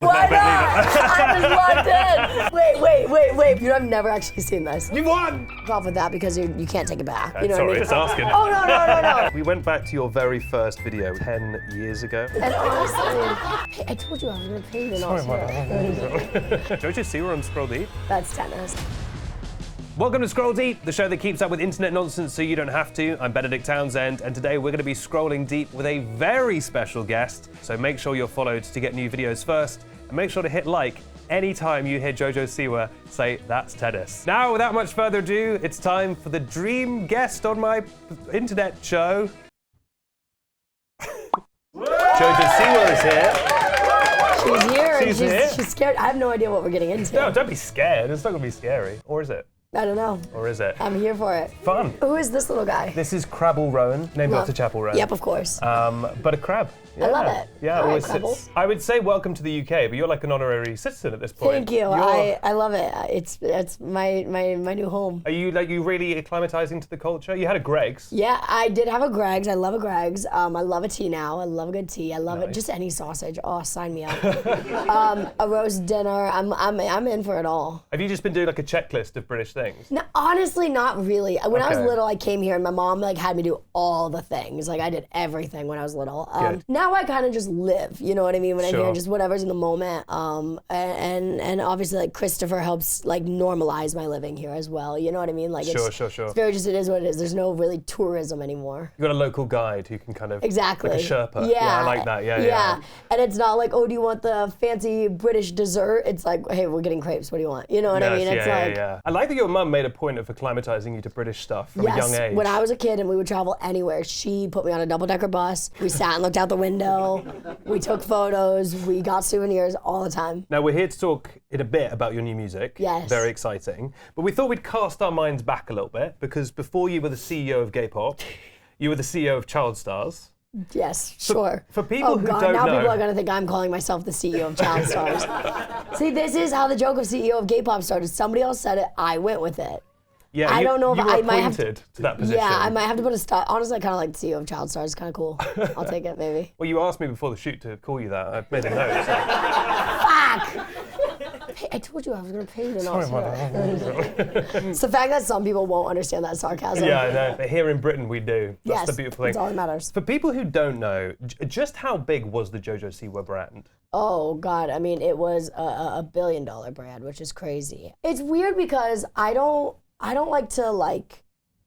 Why not? I just locked in. Wait. I've never actually seen this. You won! Off with that because you can't take it back. You know Sorry, what I mean? just asking. Oh, no. We went back to your very first video 10 years ago. And honestly, hey, I told you I was going to pay you. Sorry, JoJo Siwa on Scrolldeep. That's tennis. Welcome to Scrolldeep, the show that keeps up with internet nonsense so you don't have to. I'm Benedict Townsend, and today we're going to be scrolling deep with a very special guest. So make sure you're followed to get new videos first, and make sure to hit like anytime you hear JoJo Siwa say, "That's tennis." Now, without much further ado, it's time for the dream guest on my internet show. JoJo Siwa is here. She's here. She's here. She's scared. I have no idea what we're getting into. No, don't be scared. It's not going to be scary. Or is it? I don't know. Or is it? I'm here for it. Fun. Who is this little guy? This is Crabble Rowan, named after Chapel Rowan. Yep, of course. But a crab. Yeah. I love it. Yeah, All always right, sits. I would say welcome to the UK, but you're like an honorary citizen at this point. Thank you. I love it. It's my new home. Are you really acclimatizing to the culture? You had a Greg's. Yeah, I did have a Greg's. I love a Greg's. I love a tea now. I love a good tea. I love it. Just any sausage. Oh, sign me up. A roast dinner. I'm in for it all. Have you just been doing like a checklist of British things? No, honestly, not really. When I was little, I came here and my mom had me do all the things. I did everything when I was little. Now I kind of just live. You know what I mean? When I'm here, just whatever's in the moment. And obviously Christopher helps normalize my living here as well. You know what I mean? Sure. It's very just it is what it is. There's no really tourism anymore. You got a local guide who can kind of exactly like a Sherpa. Yeah, I like that. Yeah. And it's not like, oh, do you want the fancy British dessert? It's like, hey, we're getting crepes. What do you want? You know what I mean? It's yeah. I like that your mum made a point of acclimatizing you to British stuff from a young age. When I was a kid and we would travel anywhere, she put me on a double-decker bus. We sat and looked out the window. We took photos. We got souvenirs all the time. Now we're here to talk in a bit about your new music. Yes. Very exciting. But we thought we'd cast our minds back a little bit because before you were the CEO of Gay Pop, you were the CEO of Child Stars. Yes, sure. For people who don't now know, people are going to think I'm calling myself the CEO of Child Stars. See, this is how the joke of CEO of Gay Pop started. Somebody else said it. I went with it. Yeah, I don't know if you were I might have appointed to that position. Yeah, I might have to put a stop. Honestly, I kind of like the CEO of Child Stars. It's kind of cool. I'll take it, maybe. Well, you asked me before the shoot to call you that. I've made a note. Fuck! Hey, I told you I was going to pay you to not It's the fact that some people won't understand that sarcasm. Yeah, I know. But here in Britain, we do. That's the beautiful thing. That's all that matters. For people who don't know, just how big was the JoJo Siwa brand? Oh, God. I mean, it was a $1 billion brand, which is crazy. It's weird because I don't like to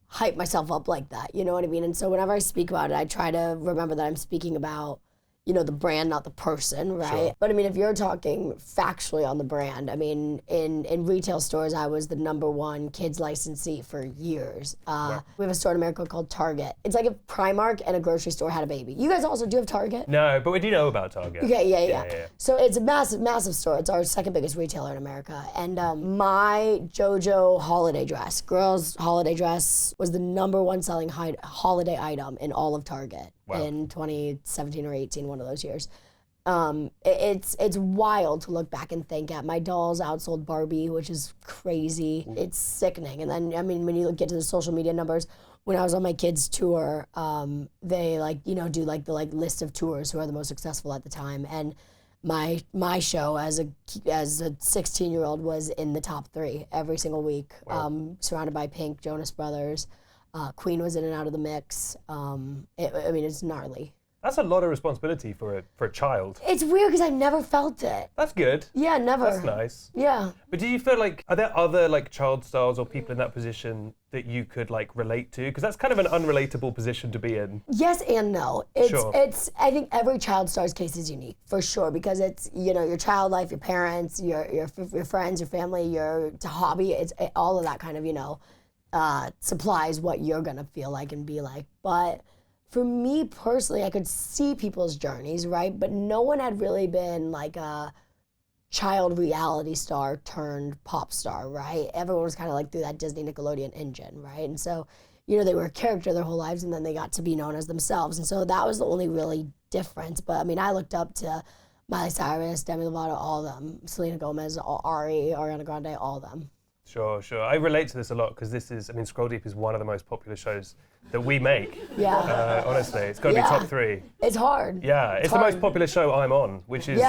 hype myself up like that, you know what I mean? And so whenever I speak about it, I try to remember that I'm speaking about, the brand, not the person, right? Sure. But I mean, if you're talking factually on the brand, I mean, in retail stores, I was the #1 kids licensee for years. We have a store in America called Target. It's like if Primark and a grocery store had a baby. You guys also do have Target? No, but we do know about Target. Okay, yeah. So it's a massive, massive store. It's our second biggest retailer in America. And my JoJo holiday dress, girls' holiday dress, was the #1 selling holiday item in all of Target. Wow. In 2017 or 18, one of those years. It's wild to look back and think at. My dolls outsold Barbie, which is crazy. Ooh. It's sickening. And then, I mean, when you get to the social media numbers, when I was on my kids' tour, they do the list of tours who are the most successful at the time. And my show as a 16-year-old was in the top 3 every single week. Wow. Surrounded by Pink, Jonas Brothers. Queen was in and out of the mix. It's gnarly. That's a lot of responsibility for a child. It's weird because I've never felt it. That's good. Yeah, never. That's nice. Yeah. But do you feel are there other child stars or people in that position that you could relate to? Because that's kind of an unrelatable position to be in. Yes and no. I think every child star's case is unique for sure because it's your child life, your parents, your friends, your family, your hobby. It's all of that kind of supplies what you're gonna feel like and be like. But for me personally, I could see people's journeys, right? But no one had really been a child reality star turned pop star, right? Everyone was kind of through that Disney Nickelodeon engine, right? And so, they were a character their whole lives and then they got to be known as themselves. And so that was the only really difference. But I mean, I looked up to Miley Cyrus, Demi Lovato, all of them, Selena Gomez, Ari, Ariana Grande, all of them. Sure. I relate to this a lot because Scrolldeep is one of the most popular shows that we make. Yeah. Honestly, it's got to be top 3. It's hard. Yeah, it's the hard. most popular show I'm on, which is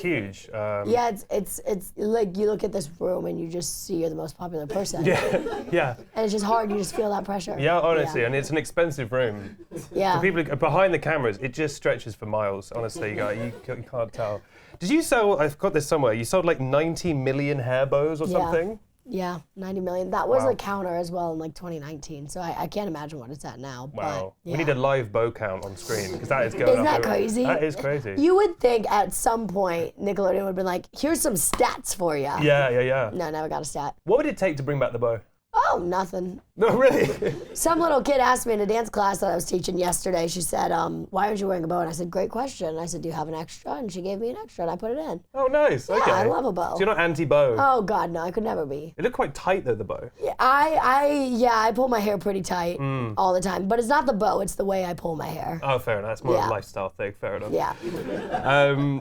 huge. Yeah, it's like you look at this room and you just see you're the most popular person. Yeah. And it's just hard. You just feel that pressure. Yeah, honestly, and it's an expensive room. Yeah. For people behind the cameras, it just stretches for miles. Honestly, you can't tell. Did you sell? I've got this somewhere. You sold like 90 million Hairbows or something. Yeah, 90 million. That was a counter as well in like 2019. So I can't imagine what it's at now. Wow. But, We need a live bow count on screen because that is going Isn't up. that crazy? That is crazy. You would think at some point Nickelodeon would have been like, here's some stats for you. Yeah. No, never got a stat. What would it take to bring back the bow? Oh, nothing. No, really? Some little kid asked me in a dance class that I was teaching yesterday, she said, why aren't you wearing a bow? And I said, great question. And I said, do you have an extra? And she gave me an extra and I put it in. Oh, nice. Yeah, Okay. I love a bow. So you're not anti-bow? Oh, God, no, I could never be. It looked quite tight though, the bow. Yeah, I pull my hair pretty tight all the time. But it's not the bow, it's the way I pull my hair. Oh, fair enough. It's more of a lifestyle thing. Fair enough. Yeah.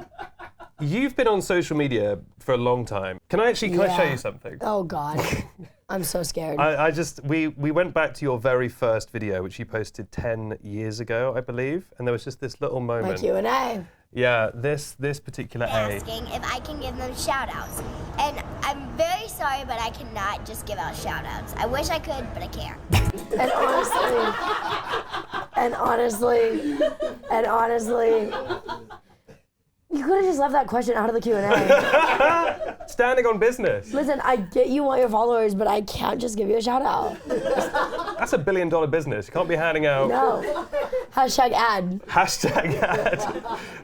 You've been on social media for a long time. Can I show you something? Oh, God. I'm so scared. We went back to your very first video, which you posted 10 years ago, I believe, and there was just this little moment. My Q&A. Yeah, this particular asking if I can give them shout outs. And I'm very sorry, but I cannot just give out shout outs. I wish I could, but I can't. And honestly, you could have just left that question out of the Q&A. Standing on business. Listen, I get you want your followers, but I can't just give you a shout out. That's $1 billion business. You can't be handing out. No. Hashtag ad. Hashtag ad.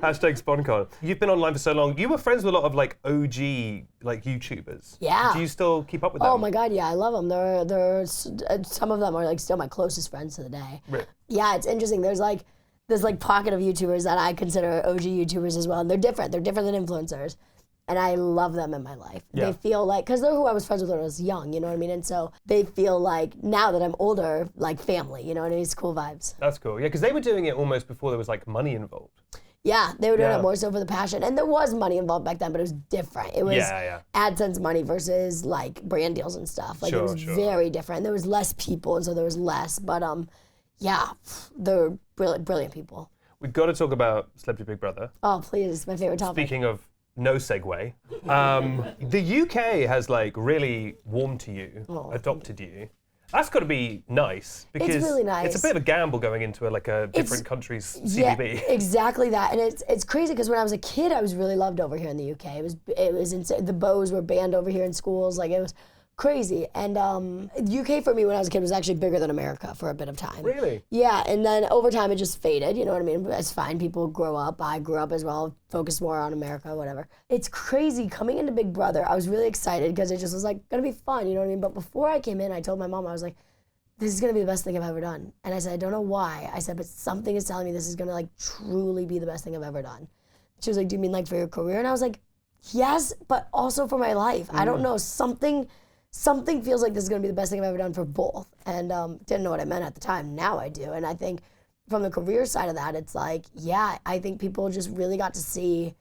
Hashtag SponCon. You've been online for so long. You were friends with a lot of like OG like YouTubers. Yeah. Do you still keep up with them? Oh my God, yeah, I love them. They're some of them are like still my closest friends to the day. Really? Yeah, it's interesting. There's like this like pocket of YouTubers that I consider OG YouTubers as well, and they're different. They're different than influencers. And I love them in my life. Yeah. They feel like, because they're who I was friends with when I was young, you know what I mean? And so they feel like, now that I'm older, like family, you know what I mean? It's cool vibes. That's cool. Yeah, because they were doing it almost before there was like money involved. Yeah, they were doing it more so for the passion. And there was money involved back then, but it was different. It was AdSense money versus like brand deals and stuff. Like it was very different. There was less people, and so there was less. But yeah, they're brilliant people. We've got to talk about Celebrity Big Brother. Oh, please, it's my favorite topic. Speaking of no segue, the UK has like really warmed to you, adopted you. That's got to be nice because it's really nice. It's a bit of a gamble going into a different country's CBB. Yeah, exactly that, and it's crazy because when I was a kid, I was really loved over here in the UK. It was insane. The bows were banned over here in schools, like it was crazy. And UK for me when I was a kid was actually bigger than America for a bit of time. Really? Yeah, and then over time it just faded, you know what I mean? It's fine, people grow up, I grew up as well, focused more on America, whatever. It's crazy, coming into Big Brother, I was really excited because it just was like, gonna be fun, you know what I mean? But before I came in, I told my mom, I was like, this is gonna be the best thing I've ever done. And I said, I don't know why. I said, but something is telling me this is gonna like truly be the best thing I've ever done. She was like, do you mean like for your career? And I was like, yes, but also for my life. I don't know, something feels like this is gonna be the best thing I've ever done for both. And didn't know what I meant at the time, now I do. And I think from the career side of that, it's like, yeah, I think people just really got to see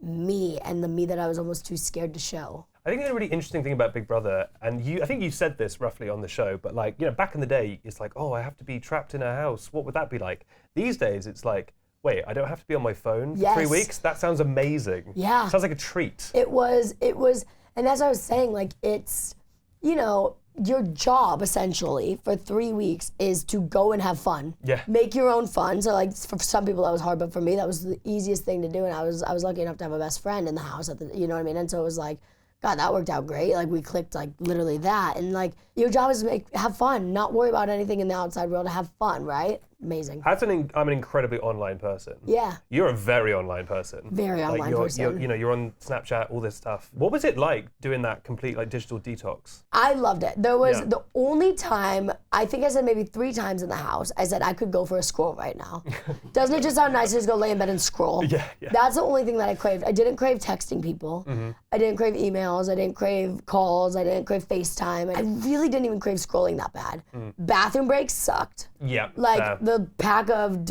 me and the me that I was almost too scared to show. I think a really interesting thing about Big Brother, and I think you said this roughly on the show, but like, you know, back in the day, it's like, oh, I have to be trapped in a house. What would that be like? These days, it's like, wait, I don't have to be on my phone for 3 weeks? That sounds amazing. Yeah. Sounds like a treat. It was, and that's what I was saying, like it's, you know, your job essentially for 3 weeks is to go and have fun. Yeah. Make your own fun. So like for some people that was hard, but for me that was the easiest thing to do. And I was lucky enough to have a best friend in the house you know what I mean? And so it was like, God, that worked out great. Like we clicked like literally that. And like your job is to have fun, not worry about anything in the outside world, to have fun, right? Amazing. I'm an incredibly online person. Yeah. You're a very online person. Very online person. You're on Snapchat, all this stuff. What was it like doing that complete like digital detox? I loved it. There was the only time, I think I said maybe 3 times in the house, I said I could go for a scroll right now. Doesn't it just sound nice to just go lay in bed and scroll? Yeah. That's the only thing that I craved. I didn't crave texting people. I didn't crave emails. I didn't crave calls. I didn't crave FaceTime. I really didn't even crave scrolling that bad. Bathroom breaks sucked. Yeah. Like a pack of,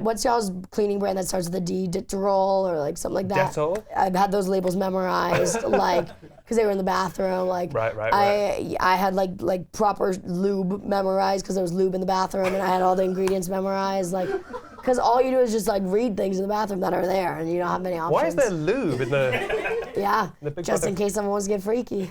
what's y'all's cleaning brand that starts with a D, Dettol or like something like that. Dettol? I've had those labels memorized, like, because they were in the bathroom. Like, Right. I had like proper lube memorized because there was lube in the bathroom, and I had all the ingredients memorized, like, because all you do is just like read things in the bathroom that are there, and you don't have many options. Why is there lube in the? Yeah, the Big just Brother? in case someone wants to get freaky.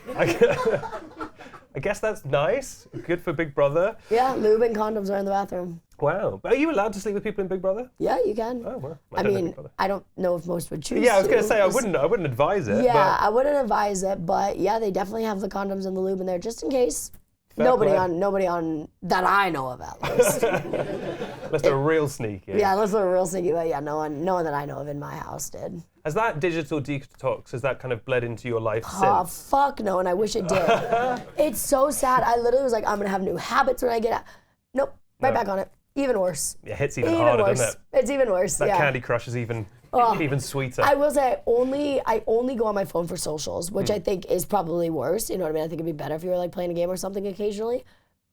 I guess that's nice. Good for Big Brother. Yeah, lube and condoms are in the bathroom. Wow. Are you allowed to sleep with people in Big Brother? Yeah, you can. Oh, well. I mean, I don't know if most would choose. Yeah, I was going to say I 'cause- wouldn't advise it. Yeah, but I wouldn't advise it, but yeah, they definitely have the condoms and the lube in there just in case. Fair Nobody play. on that I know of at least. unless they're real sneaky. Yeah, unless they're real sneaky, but yeah, no one that I know of in my house did. Has that digital detox, has that kind of bled into your life Oh, since? fuck no, and I wish it did. It's so sad. I literally was like, I'm gonna have new habits when I get out. Nope, right back on it. Even worse. It hits even harder, worse. doesn't it? It's even worse. That yeah. Candy Crush is even sweeter. I will say I only go on my phone for socials, which I think is probably worse. You know what I mean? I think it'd be better if you were like playing a game or something occasionally.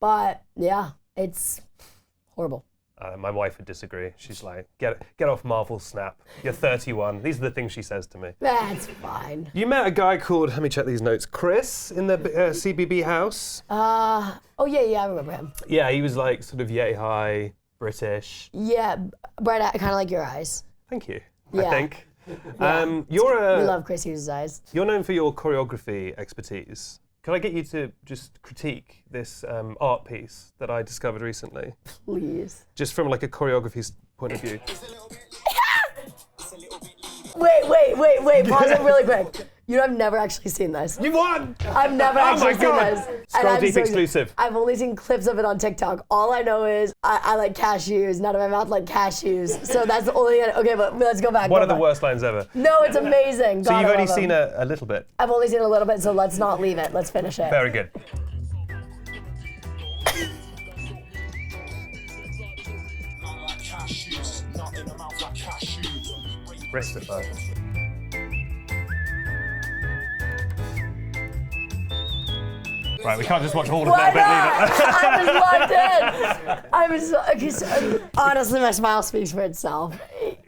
But yeah, it's horrible. My wife would disagree. She's like, get off Marvel Snap. You're 31. These are the things she says to me. That's fine. You met a guy called, let me check these notes, Chris in the CBB house. Oh yeah, I remember him. Yeah, he was like sort of yay high, British. Yeah, bright eye, kind of like your eyes. Thank you, Yeah. I think. Yeah. You're We love Chris Hughes' eyes. You're known for your choreography expertise. Can I get you to just critique this art piece that I discovered recently? Please. Just from like a choreography point of view. Wait, pause it really quick. You know, I've never actually seen this. You won! I've never actually seen this. And I'm Scrolldeep so- exclusive. I've only seen clips of it on TikTok. All I know is I like cashews. None of my mouth like cashews. So that's the only. Okay, but let's go back. One of the worst lines ever. No, it's amazing. So God, you've I only love seen him. a little bit. I've only seen a little bit, so let's not leave it. Let's finish it. Very good. Christopher. Right, we can't just watch all of Why that, but leave it. not? I was locked in. Honestly, my smile speaks for itself.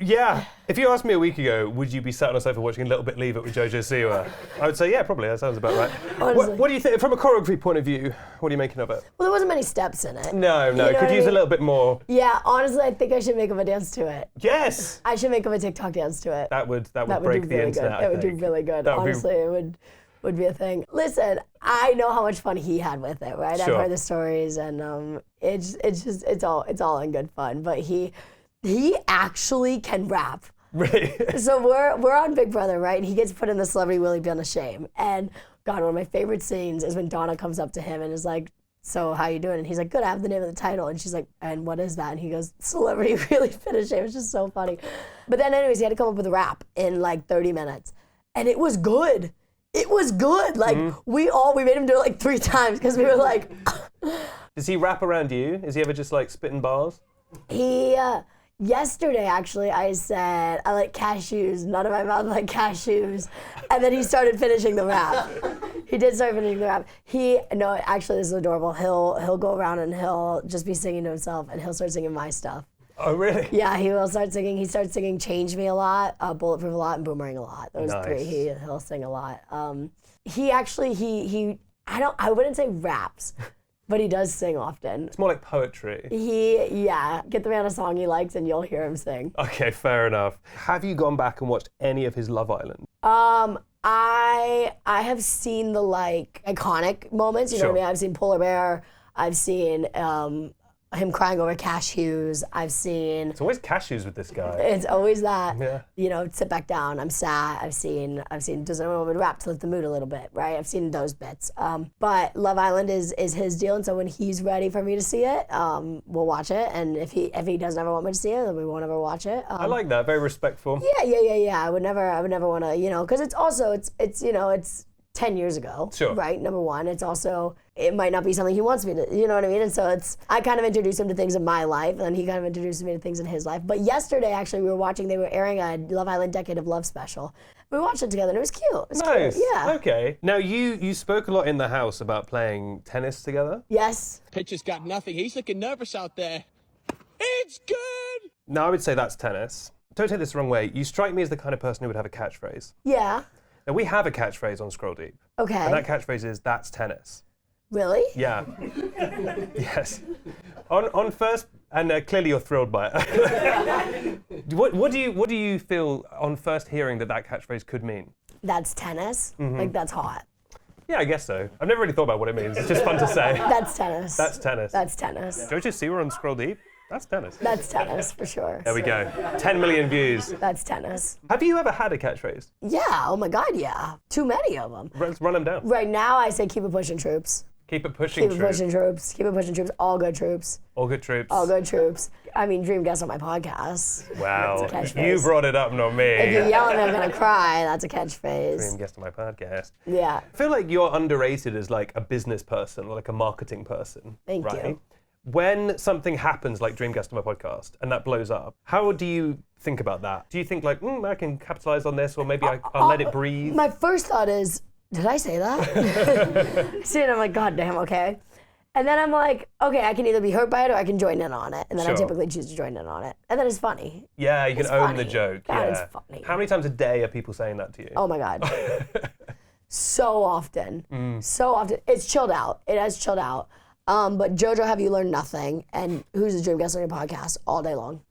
Yeah. If you asked me a week ago, would you be sat on a sofa watching a little bit Leave It with JoJo Siwa? I would say, yeah, probably. That sounds about right. Honestly. What do you think, from a choreography point of view, what are you making of it? Well, there wasn't many steps in it. No, You know could what I use a mean? little bit more. Yeah, honestly, I think I should make him a dance to it. Yes! I should make him a TikTok dance to it. That would That break do the really internet, good. I That would do think. really good. That would be- Honestly, it would be a thing. Listen, I know how much fun he had with it, right? Sure. I've heard the stories, and it's all in good fun. But he actually can rap. Really? So we're on Big Brother, right? And he gets put in the Celebrity Will He Be Unashamed. And God, one of my favorite scenes is when Donna comes up to him and is like, "So how you doing?" And he's like, "Good, I have the name of the title." And she's like, "And what is that?" And he goes, "Celebrity Really Been Ashamed." It's just so funny. But then anyways, he had to come up with a rap in like 30 minutes. And it was good. It was good. Like we made him do it like 3 times because we were like, Does he rap around you? Is he ever just like spitting bars? Yesterday, actually, I said, I like cashews, none of my mouth like cashews. And then he started finishing the rap. He did start finishing the rap. Actually, this is adorable. He'll go around and he'll just be singing to himself, and he'll start singing my stuff. Oh, really? Yeah, he will start singing. He starts singing Change Me a lot, Bulletproof a lot, and Boomerang a lot. Those Nice. 3, he'll sing a lot. I wouldn't say raps, but he does sing often. It's more like poetry. Get the man a song he likes and you'll hear him sing. Okay, fair enough. Have you gone back and watched any of his Love Island? I have seen the like iconic moments, you know what I Sure. mean? I've seen Polar Bear, I've seen him crying over cashews, I've seen, It's always cashews with this guy. it's always that, Yeah. sit back down, I'm sad, I've seen does anyone want me to rap to lift the mood a little bit, right? I've seen those bits. But Love Island is his deal, and so when he's ready for me to see it, we'll watch it, and if he doesn't ever want me to see it, then we won't ever watch it. I like that, very respectful. Yeah. I would never want to, because it's also, it's 10 years ago, Sure. right? Number one, it's also, it might not be something he wants me to, you know what I mean? And so I kind of introduced him to things in my life, and he kind of introduced me to things in his life. But yesterday, actually, they were airing a Love Island Decade of Love special. We watched it together, and it was cute. It was Nice. cute. Yeah. Okay. Now, you spoke a lot in the house about playing tennis together. Yes. Pitcher's got nothing. He's looking nervous out there. He It's good! No, I would say that's tennis. Don't take this the wrong way. You strike me as the kind of person who would have a catchphrase. Yeah. Now, we have a catchphrase on Scrolldeep. Okay. And that catchphrase is, that's tennis. Really? Yeah. Yes. On first, and clearly you're thrilled by it. What do you feel on first hearing that catchphrase could mean? That's tennis? Like, that's hot. Yeah, I guess so. I've never really thought about what it means. It's just fun to say. That's tennis. That's tennis. That's tennis. JoJo Siwa on Scrolldeep? That's tennis. That's tennis, for sure. There we go. 10 million views. That's tennis. Have you ever had a catchphrase? Yeah, oh my God, yeah. Too many of them. Let's run them down. Right now, I say keep it pushing, troops. Keep it pushing, Keep it pushing, troops. Keep it pushing, troops. All good troops. All good troops. All good troops. I mean, dream guest on my podcast. Wow. That's a catchphrase. You brought it up, not me. If you yell at me, I'm gonna cry. That's a catchphrase. Dream guest on my podcast. Yeah. I feel like you're underrated as like a business person or like a marketing person. Thank right? you. When something happens like Dream Guest on my podcast and that blows up, how do you think about that? Do you think like, I can capitalize on this, or maybe I'll let it breathe? My first thought is, did I say that? See it, I'm like, God damn, okay. And then I'm like, okay, I can either be hurt by it or I can join in on it. And then I Sure. typically choose to join in on it. And then it's funny. Yeah, you can It's own the funny. joke. God, yeah. it's funny. How many times a day are people saying that to you? Oh my God. So often. So often. It's chilled out. It has chilled out. But JoJo, have you learned nothing? And who's the dream guest on your podcast all day long?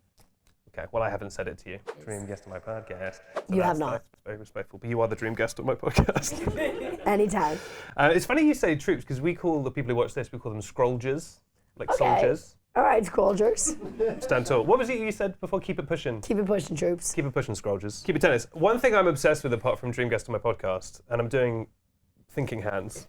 Okay, well, I haven't said it to you. Dream guest on my podcast. So You have not. That's very respectful, but you are the dream guest on my podcast. Anytime. It's funny you say troops, because we call the people who watch this, we call them scrollgers, like Okay. soldiers. All right, Scrollgers. Stand tall. What was it you said before? Keep it pushing. Keep it pushing, troops. Keep it pushing, scrollgers. Keep it tennis. One thing I'm obsessed with, apart from dream guest on my podcast, and I'm doing thinking hands,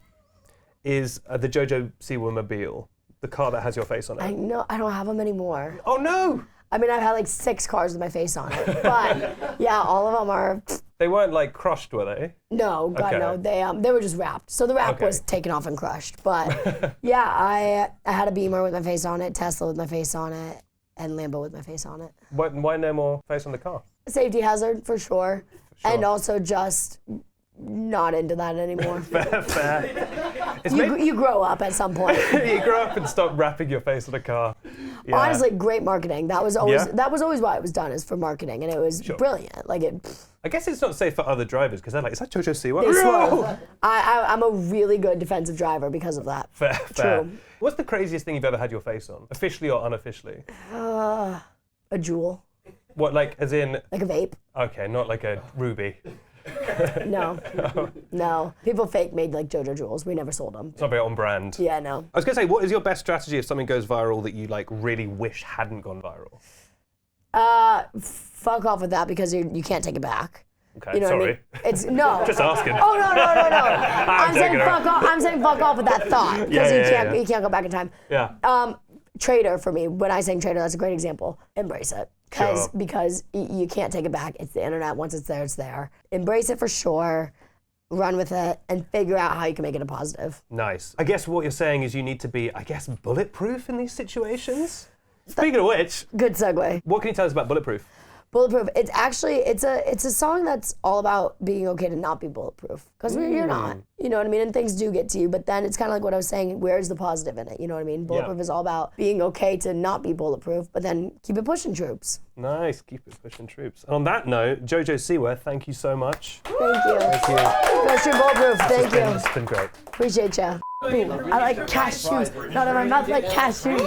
is the JoJo Siwa mobile, the car that has your face on it. I know, I don't have them anymore. Oh no! I mean, I've had like 6 cars with my face on it. But yeah, all of them are, They weren't like crushed, were they? no, God Okay. no. They were just wrapped. So the wrap Okay. was taken off and crushed. But yeah, I had a Beamer with my face on it, Tesla with my face on it, and Lambo with my face on it. Why no more face on the car? Safety hazard for sure. Sure. And also just not into that anymore. Fair. It's You grow up at some point. you grow up and stop wrapping your face on a car. Yeah. Honestly, great marketing. That was always Yeah? why it was done, is for marketing, and it was Sure. brilliant. Like it. I guess it's not safe for other drivers, because they're like, is that JoJo Siwa? They No! swerve. I'm a really good defensive driver because of that. Fair. True. What's the craziest thing you've ever had your face on? Officially or unofficially? A jewel, What, like, as in, like a vape. okay, not like a ruby. No, no. People fake made like JoJo jewels. We never sold them. It's not very on brand. Yeah, no. I was going to say, what is your best strategy if something goes viral that you, like, really wish hadn't gone viral? Fuck off with that, because you can't take it back. Okay, You know sorry. what I mean? It's no. Just asking. Oh no. I'm saying joking around. fuck off. I'm saying fuck off with that thought, because Yeah. you can't go back in time. Yeah. Trader for me. When I say trader, that's a great example. Embrace it, Sure. because you can't take it back. It's the internet. Once it's there, it's there. Embrace it for sure. Run with it and figure out how you can make it a positive. Nice. I guess what you're saying is you need to be, I guess, bulletproof in these situations? Speaking of which, Good segue. what can you tell us about Bulletproof? Bulletproof. It's actually it's a song that's all about being okay to not be bulletproof, because you're not. You know what I mean? And things do get to you, but then it's kind of like what I was saying. Where's the positive in it? You know what I mean? Bulletproof is all about being okay to not be bulletproof, but then keep it pushing, troops. Nice. Keep it pushing, troops. And on that note, JoJo Siwa, thank you so much. Thank you. Thank you. Go stream Bulletproof. Thank you. It's been great. Appreciate you. I like cashews. Not in my mouth like cashews.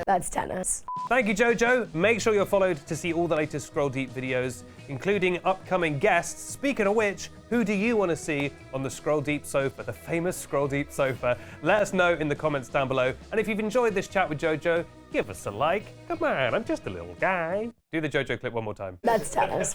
That's tennis. Thank you, JoJo. Make sure you're followed to see all the latest Scrolldeep videos, including upcoming guests. Speaking of which, who do you want to see on the Scrolldeep sofa, the famous Scrolldeep sofa? Let us know in the comments down below. And if you've enjoyed this chat with JoJo, give us a like. Come on, I'm just a little guy. Do the JoJo clip one more time. That's tennis.